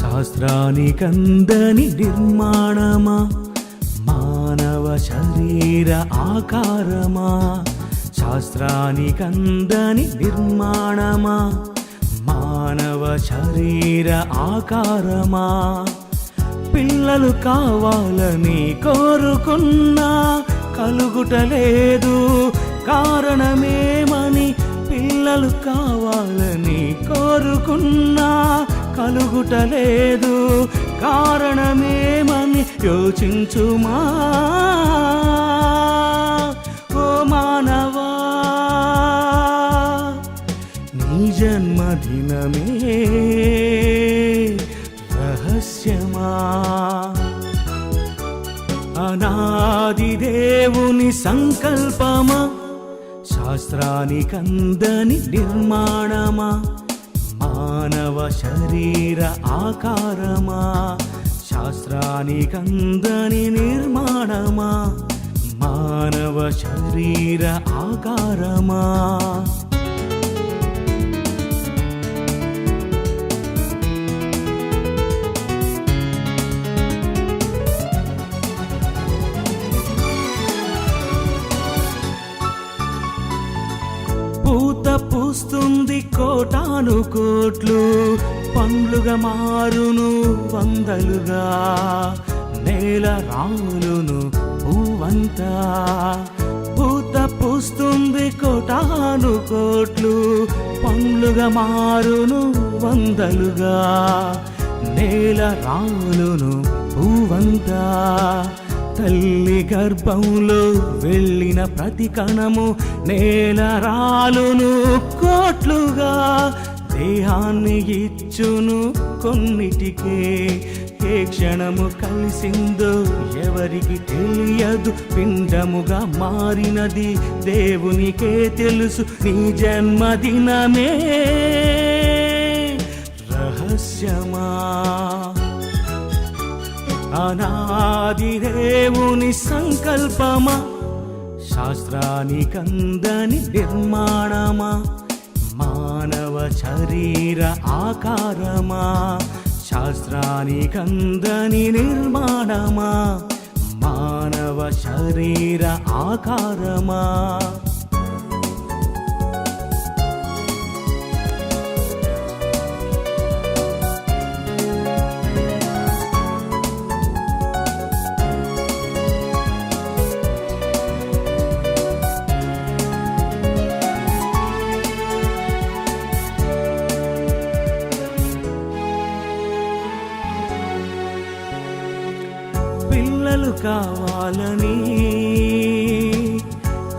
శాస్త్రానికందని నిర్మాణమా, మానవ శరీర ఆకారమా. శాస్త్రానికందని నిర్మాణమా, మానవ శరీర ఆకారమా. పిల్లలు కావాలని కోరుకున్నా కలుగుటలేదు, కారణమేమని. పిల్లలు కావాలని కోరుకున్నా కలుగుటలేదు, కారణమేమని యోచించుమా. ఓ మానవా, నీ జన్మదినమే రహస్యమా. అనాది దేవుని సంకల్పమా, శాస్త్రానికందని నిర్మాణమా, మానవ శరీర ఆకారమా. శాస్త్రానికందని నిర్మాణమా, మానవ శరీర ఆకారమా. పూత పూస్తుంది కోటాను కోట్లు, పండ్లుగా మారును వందలుగా. నేల రాలును పువ్వంతా, పూత పూస్తుంది కోటాను కోట్లు, పండ్లుగా మారును వందలుగా. నేల రాలును పువ్వంతా. తల్లి గర్భంలో వెళ్ళిన ప్రతి కణము నేల రాలును కోట్లుగా. దేహాన్ని ఇచ్చును కొన్నిటికే, ఏ క్షణము కలిసిందో ఎవరికి తెలియదు. పిండముగా మారినది దేవునికే తెలుసు. నీ జన్మదినమే రహస్యమా. అనాది దేవుని సంకల్పమా, శాస్త్రానికందని నిర్మాణమా, మానవ శరీర ఆకారమా. శాస్త్రానికందని నిర్మాణమా, మానవ శరీర ఆకారమా. పిల్లలు కావాలని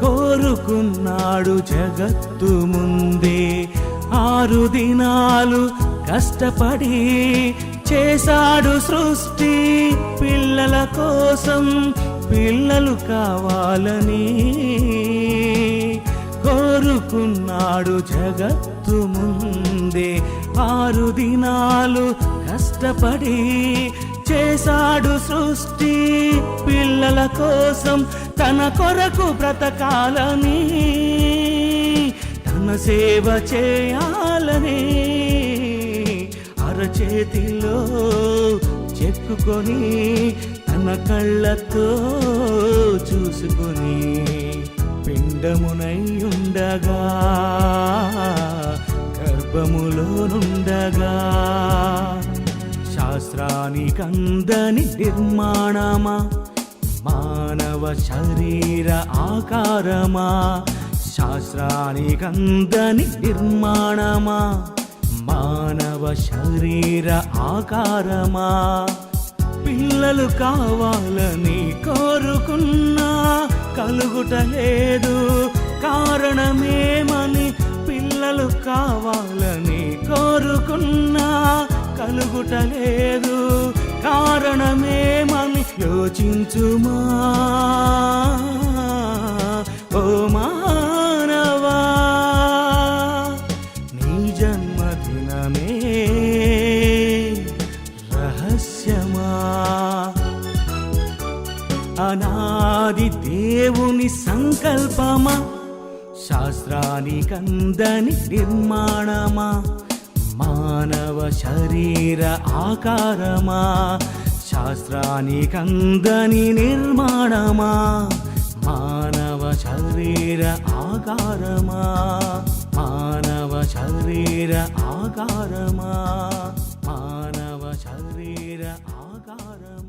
కోరుకున్నాడు జగత్తు ముందే. 6 దినాలు కష్టపడి చేశాడు సృష్టి పిల్లల కోసం. పిల్లలు కావాలని కోరుకున్నాడు జగత్తు ముందే. 6 దినాలు కష్టపడి చేశాడు సృష్టి పిల్లల కోసం. తన కొరకు బ్రతకాలని, తన సేవ చేయాలని అరచేతిలో చెక్కుకొని, తన కళ్ళతో చూసుకొని, పిండమునై ఉండగా గర్భములోనుండగా. శాస్త్రానికందని నిర్మాణమా, మానవ శరీర ఆకారమా. శాస్త్రానికందని నిర్మాణమా, మానవ శరీర ఆకారమా. పిల్లలు కావాలని కోరుకున్నా కలుగుటలేదు, కారణమేమని. పిల్లలు కావాలని కోరుకున్నా కలుగుటలేదు, కారణమేమని యోచించుమా. ఓ మానవా, నీ జన్మదినమే రహస్యమా. అనాది దేవుని సంకల్పమా, శాస్త్రానికందని నిర్మాణమా, మానవ శరీర ఆకారమా, శాస్త్రానికందని నిర్మాణమా, మానవ శరీర ఆకారమా, మానవ శరీర ఆకారమా, మానవ శరీర ఆకారమా.